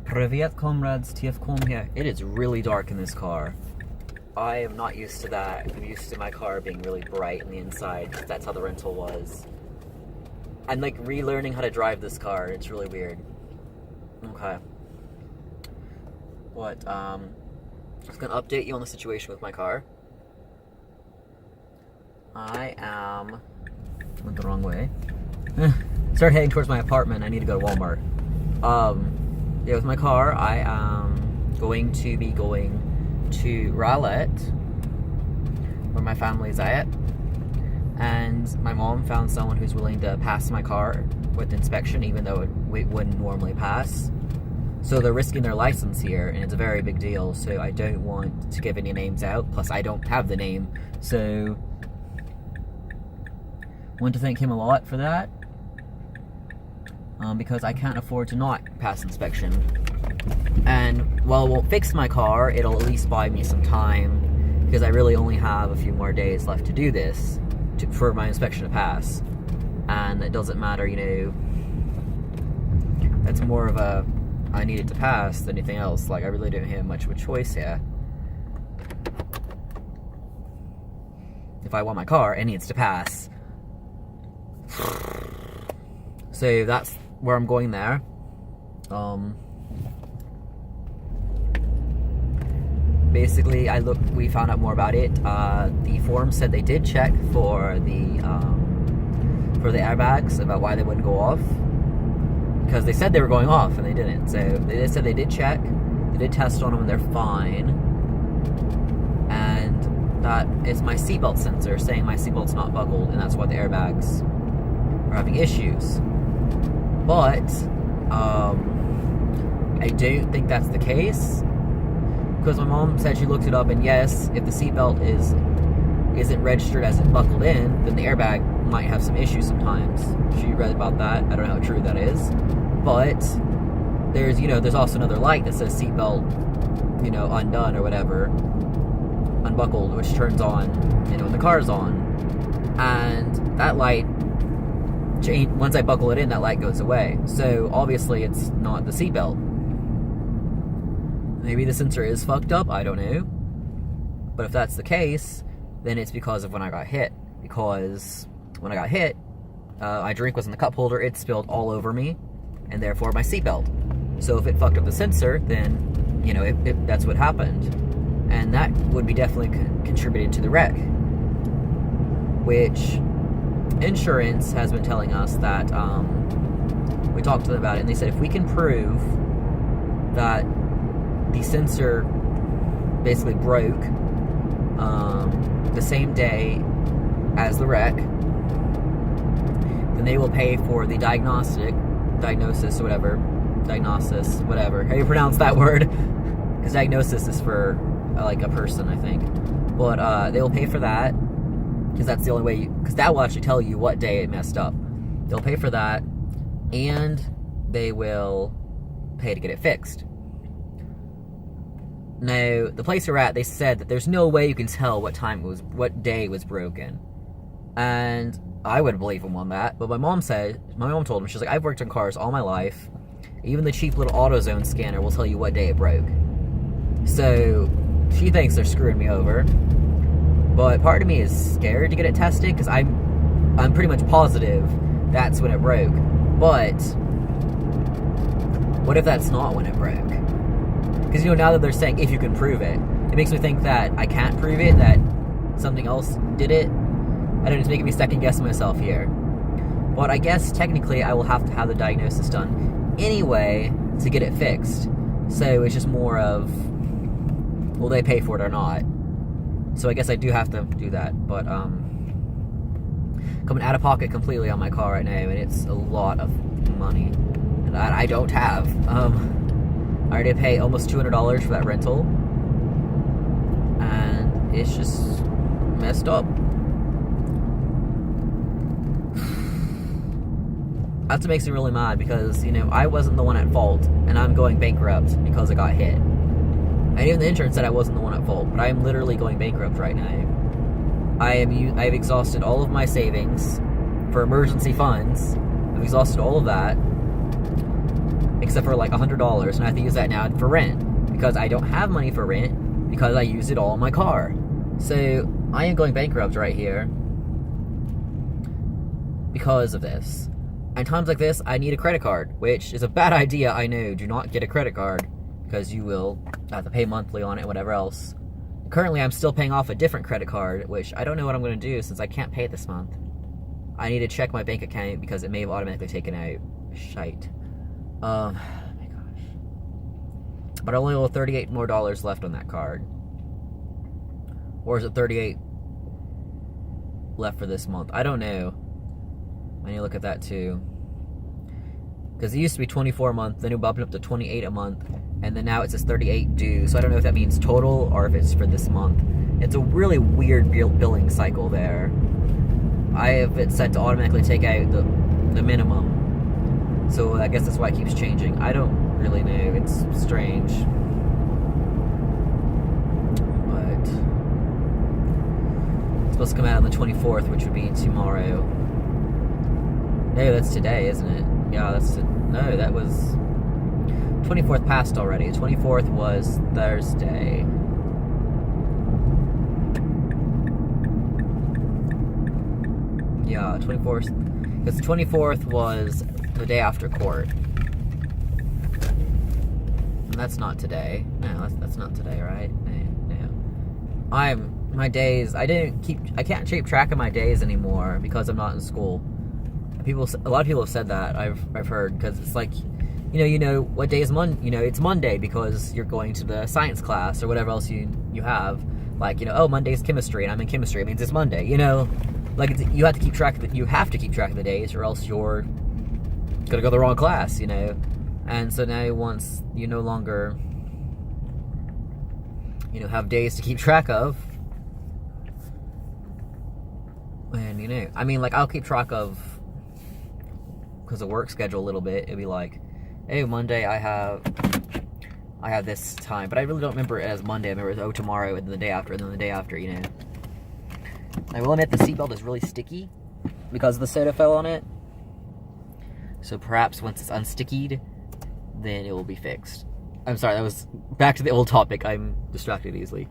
Привет, comrades, TFCom here. It is really dark in this car. I am not used to that. I'm used to my car being really bright on the inside. That's how the rental was. I'm like relearning how to drive this car. It's really weird. Okay. I'm just gonna update you on the situation with my car. I went the wrong way. Start heading towards my apartment. I need to go to Walmart. Yeah, with my car, I am going to be going to Rowlett, where my family's at, and my mom found someone who's willing to pass my car with inspection, even though it wouldn't normally pass. So they're risking their license here, and it's a very big deal, so I don't want to give any names out, plus I don't have the name, so I want to thank him a lot for that. Because I can't afford to not pass inspection. And while it won't fix my car, it'll at least buy me some time, because I really only have a few more days left to do this, for my inspection to pass. And it doesn't matter, you know, it's more of a, I need it to pass than anything else. Like, I really don't have much of a choice here. If I want my car, it needs to pass. So that's where I'm going there. Basically, we found out more about it. The forum said they did check for the airbags, about why they wouldn't go off. Because they said they were going off, and they didn't. So they said they did check, they did test on them, and they're fine. And that is my seatbelt sensor saying my seatbelt's not buckled, and that's why the airbags are having issues. But I don't think that's the case, because my mom said she looked it up, and yes, if the seatbelt isn't registered as it buckled in, then the airbag might have some issues sometimes. She read about that. I don't know how true that is, but there's also another light that says seatbelt, undone or whatever, unbuckled, which turns on, when the car's on, and that light, once I buckle it in, that light goes away. So obviously it's not the seatbelt. Maybe the sensor is fucked up, I don't know. But if that's the case, then it's because of when I got hit. Because when I got hit, my drink was in the cup holder, it spilled all over me, and therefore my seatbelt. So if it fucked up the sensor, then, that's what happened. And that would be definitely contributed to the wreck. Which insurance has been telling us that, we talked to them about it, and they said if we can prove that the sensor basically broke the same day as the wreck, then they will pay for the diagnosis, whatever, how you pronounce that word, because diagnosis is for like a person, I think, but they will pay for that, because that's the only way, because that will actually tell you what day it messed up. They'll pay for that, and they will pay to get it fixed. Now, the place we're at, they said that there's no way you can tell what day it was broken. And I would believe them on that, but my mom told me, she's like, I've worked on cars all my life. Even the cheap little AutoZone scanner will tell you what day it broke. So, she thinks they're screwing me over. But part of me is scared to get it tested, because I'm pretty much positive that's when it broke. But what if that's not when it broke? Because, now that they're saying if you can prove it, it makes me think that I can't prove it, that something else did it. I don't know, it's making me second guess myself here. But I guess technically I will have to have the diagnosis done anyway to get it fixed. So it's just more of, will they pay for it or not? So I guess I do have to do that, but coming out of pocket completely on my car right now, and it's a lot of money that I don't have. I already pay almost $200 for that rental, and it's just messed up. That's what makes me really mad, because, I wasn't the one at fault, and I'm going bankrupt because I got hit. And even the insurance said I wasn't the one at fault, but I am literally going bankrupt right now. I've exhausted all of my savings for emergency funds. I've exhausted all of that. except for like $100, and I have to use that now for rent because I don't have money for rent because I used it all in my car. So I am going bankrupt right here because of this. And times like this, I need a credit card, which is a bad idea, I know. Do not get a credit card because you will have to pay monthly on it and whatever else. Currently, I'm still paying off a different credit card, which I don't know what I'm going to do since I can't pay it this month. I need to check my bank account because it may have automatically taken out. Shite. Oh my gosh. But I only owe $38 more left on that card. Or is it 38 left for this month? I don't know. I need to look at that too. Because it used to be 24 a month, then it bumped up to 28 a month, and then now it says 38 due. So I don't know if that means total or if it's for this month. It's a really weird billing cycle there. I have it set to automatically take out the minimum. So I guess that's why it keeps changing. I don't really know. It's strange. But it's supposed to come out on the 24th, which would be tomorrow. No, that's today, isn't it? Yeah, no, that was 24th passed already. 24th was Thursday. Yeah, 24th. Because the 24th was the day after court. And that's not today. No, that's not today, right? No. My days, I can't keep track of my days anymore because I'm not in school. A lot of people have said that, I've heard, because it's like, you know what day is it's Monday because you're going to the science class or whatever else you have. Like, oh, Monday's chemistry and I'm in chemistry. It means it's Monday, Like, you have to keep track of the days or else you're gonna go to the wrong class, And so now once you no longer, have days to keep track of, and, I'll keep track of, because of work schedule a little bit, it'd be like, hey, Monday I have this time, but I really don't remember it as Monday. I remember tomorrow, and then the day after, and then the day after, I will admit the seatbelt is really sticky because the soda fell on it. So perhaps once it's unstickied, then it will be fixed. I'm sorry, that was back to the old topic. I'm distracted easily.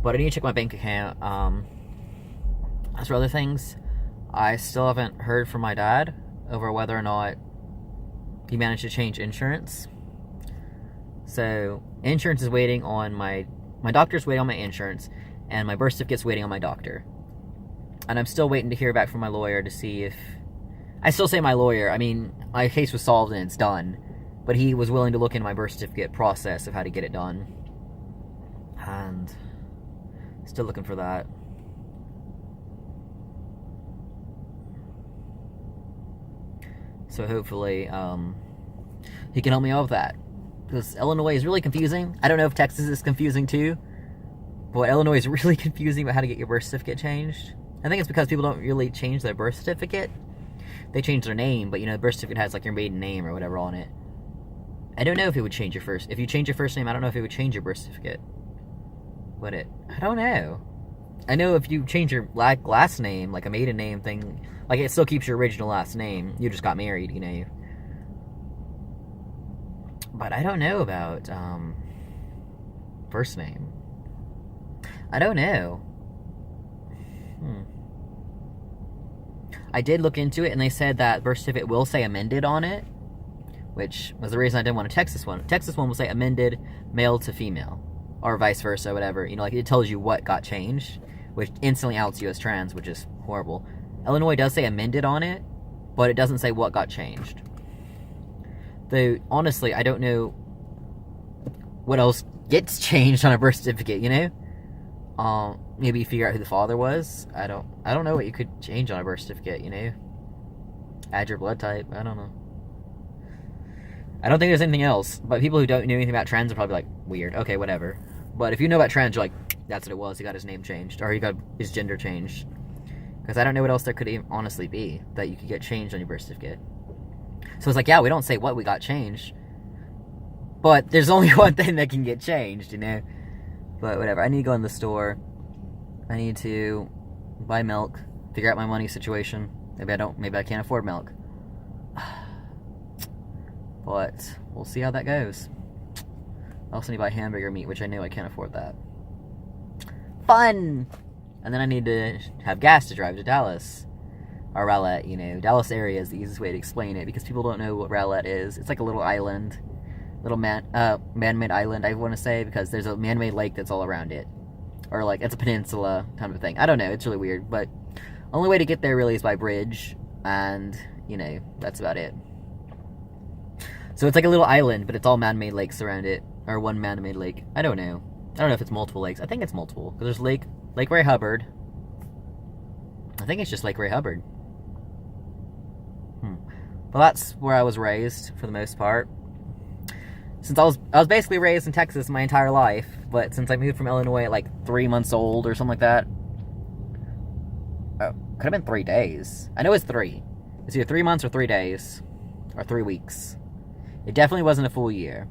But I need to check my bank account. As for other things, I still haven't heard from my dad over whether or not he managed to change insurance. So insurance is waiting on my doctor's waiting on my insurance, and my birth certificate's waiting on my doctor. And I'm still waiting to hear back from my lawyer to see if... I still say my lawyer. My case was solved and it's done. But he was willing to look into my birth certificate process of how to get it done. And... still looking for that. So hopefully, he can help me out with that. Because Illinois is really confusing. I don't know if Texas is confusing too. But Illinois is really confusing about how to get your birth certificate changed. I think it's because people don't really change their birth certificate. They change their name, but the birth certificate has like your maiden name or whatever on it. I don't know if it would change if you change your first name, I don't know if it would change your birth certificate. Would it? I don't know. I know if you change your last name, like a maiden name thing, like it still keeps your original last name. You just got married, But I don't know about, first name. I don't know. I did look into it, and they said that birth certificate will say amended on it, which was the reason I didn't want a Texas one. Texas one will say amended male to female, or vice versa, whatever. Like it tells you what got changed, which instantly outs you as trans, which is horrible. Illinois does say amended on it, but it doesn't say what got changed. Though, honestly, I don't know what else gets changed on a birth certificate, Maybe you figure out who the father was. I don't know what you could change on a birth certificate, Add your blood type. I don't know. I don't think there's anything else. But people who don't know anything about trans are probably like, weird. Okay, whatever. But if you know about trans, you're like, that's what it was. He got his name changed. Or he got his gender changed. Because I don't know what else there could even honestly be that you could get changed on your birth certificate. So it's like, yeah, we don't say what we got changed. But there's only one thing that can get changed, But whatever. I need to go in the store. I need to buy milk. Figure out my money situation. Maybe I can't afford milk. But we'll see how that goes. I also need to buy hamburger meat, which I know I can't afford that. Fun! And then I need to have gas to drive to Dallas. Or Rowlett, you know. Dallas area is the easiest way to explain it, because people don't know what Rowlett is. It's like a little island. Little man-made island, I want to say, because there's a man-made lake that's all around it. Or like, it's a peninsula kind of a thing. I don't know, it's really weird, but only way to get there really is by bridge, and, you know, that's about it. So it's like a little island, but it's all man-made lakes around it. Or one man-made lake. I don't know. I don't know if it's multiple lakes. I think it's multiple. Because there's Lake Ray Hubbard. I think it's just Lake Ray Hubbard. Well, that's where I was raised, for the most part. Since I was basically raised in Texas my entire life, but since I moved from Illinois at like 3 months old or something like that. Oh, could have been 3 days. I know it's 3. It's either 3 months or 3 days. Or 3 weeks. It definitely wasn't a full year.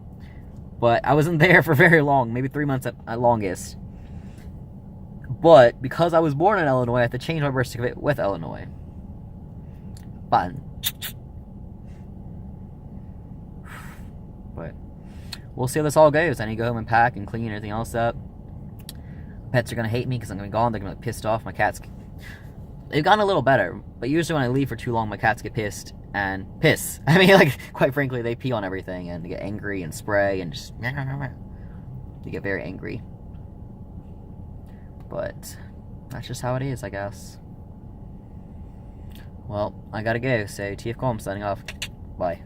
But I wasn't there for very long, maybe 3 months at longest. But because I was born in Illinois, I have to change my birth certificate with Illinois. Fun. But we'll see how this all goes. I need to go home and pack and clean everything else up. Pets are going to hate me because I'm going to be gone. They're going to be pissed off. My cats... They've gotten a little better. But usually when I leave for too long, my cats get pissed. And piss. I mean, like, quite frankly, they pee on everything. And they get angry and spray and just... They get very angry. But that's just how it is, I guess. Well, I gotta go. So, TF Calm signing off. Bye.